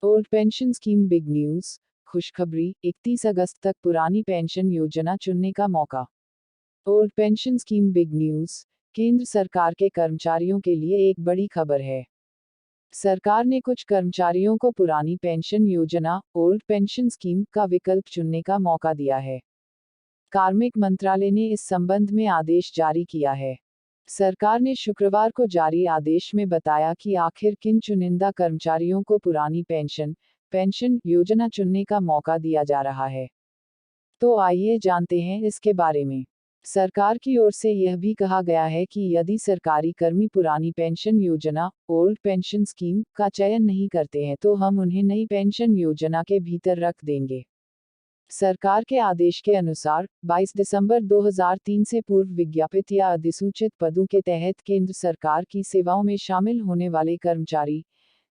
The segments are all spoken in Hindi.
Old pension scheme big news, खुशखबरी, 31 अगस्त तक पुरानी पेंशन योजना चुनने का मौका। Old pension scheme big news, केंद्र सरकार के कर्मचारियों के लिए एक बड़ी खबर है। सरकार ने कुछ कर्मचारियों को पुरानी पेंशन योजना, ओल्ड पेंशन स्कीम का विकल्प चुनने का मौका दिया है। कार्मिक मंत्रालय ने इस संबंध में आदेश जारी किया है। सरकार ने शुक्रवार को जारी आदेश में बताया कि आखिर किन चुनिंदा कर्मचारियों को पुरानी पेंशन योजना चुनने का मौका दिया जा रहा है। तो आइए जानते हैं इसके बारे में। सरकार की ओर से यह भी कहा गया है कि यदि सरकारी कर्मी पुरानी पेंशन योजना, ओल्ड पेंशन स्कीम का चयन नहीं करते हैं तो हम उन्हें नई पेंशन योजना के भीतर रख देंगे। सरकार के आदेश के अनुसार 22 दिसंबर 2003 से पूर्व विज्ञापित या अधिसूचित पदों के तहत केंद्र सरकार की सेवाओं में शामिल होने वाले कर्मचारी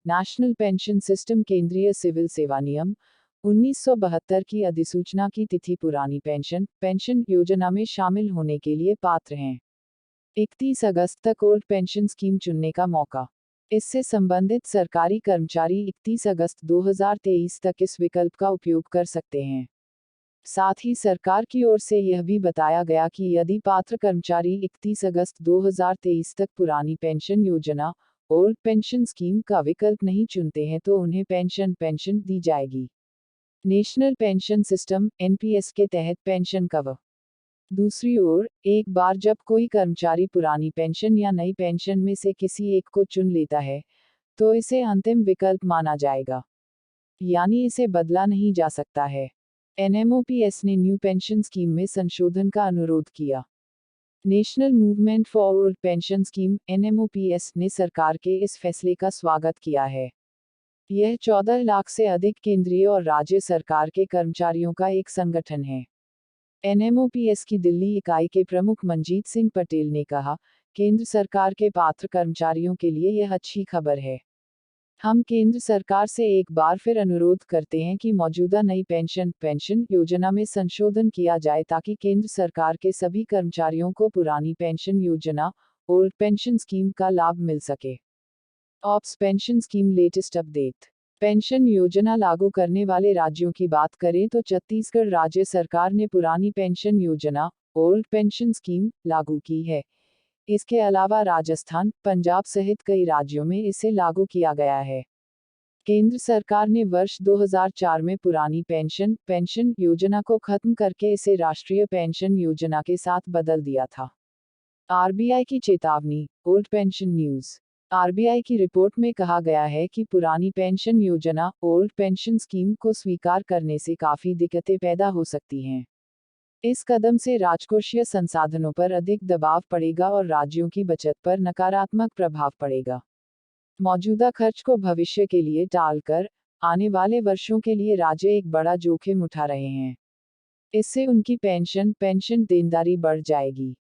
नेशनल पेंशन सिस्टम केंद्रीय सिविल सेवा नियम 1972 की अधिसूचना की तिथि पुरानी पेंशन योजना में शामिल होने के लिए पात्र हैं। 31 अगस्त तक ओल्ड पेंशन स्कीम चुनने का मौका। इससे संबंधित सरकारी कर्मचारी 31 अगस्त 2023 तक इस विकल्प का उपयोग कर सकते हैं। साथ ही सरकार की ओर से यह भी बताया गया कि यदि पात्र कर्मचारी 31 अगस्त 2023 तक पुरानी पेंशन योजना, ओल्ड पेंशन स्कीम का विकल्प नहीं चुनते हैं तो उन्हें पेंशन दी जाएगी। नेशनल पेंशन सिस्टम (एनपीएस) के तहत पेंशन कवर। दूसरी ओर, एक बार जब कोई कर्मचारी पुरानी पेंशन या नई पेंशन में से किसी एक को चुन लेता है, तो इसे अंतिम विकल्प माना जाएगा, यानी इसे बदला नहीं जा सकता है। एनएमओपीएस ने न्यू पेंशन स्कीम में संशोधन का अनुरोध किया। National movement for old pension scheme (NMOPS) ने सरकार के इस फैसले का स्वागत किया है। यह 14 लाख से अधिक केंद्रीय और राज्य सरकार के कर्मचारियों का एक संगठन है। एनएमओपीएस की दिल्ली इकाई के प्रमुख मनजीत सिंह पटेल ने कहा, केंद्र सरकार के पात्र कर्मचारियों के लिए यह अच्छी खबर है। हम केंद्र सरकार से एक बार फिर अनुरोध करते हैं कि मौजूदा नई पेंशन योजना में संशोधन किया जाए ताकि केंद्र सरकार के सभी कर्मचारियों को पुरानी पेंशन योजना, ओल्ड पेंशन स्कीम का लाभ मिल सके। Ops pension scheme latest update. Pension योजना लागू करने वाले राज्यों की बात करें तो छत्तीसगढ़ राज्य सरकार ने पुरानी पेंशन योजना, ओल्ड पेंशन स्कीम लागू की है। इसके अलावा राजस्थान, पंजाब सहित कई राज्यों में इसे लागू किया गया है। केंद्र सरकार ने वर्ष 2004 में पुरानी पेंशन योजना को खत्म करके इसे राष्ट्रीय पेंशन योजना के साथ बदल दिया था। आरबीआई की चेतावनी, ओल्ड पेंशन न्यूज। आरबीआई की रिपोर्ट में कहा गया है कि पुरानी पेंशन योजना, ओल्ड पेंशन स्कीम को स्वीकार करने से काफी दिक्कतें पैदा हो सकती हैं। इस कदम से राजकोषीय संसाधनों पर अधिक दबाव पड़ेगा और राज्यों की बचत पर नकारात्मक प्रभाव पड़ेगा। मौजूदा खर्च को भविष्य के लिए टालकर आने वाले वर्षों के लिए राज्य एक बड़ा जोखिम उठा रहे हैं। इससे उनकी पेंशन देनदारी बढ़ जाएगी।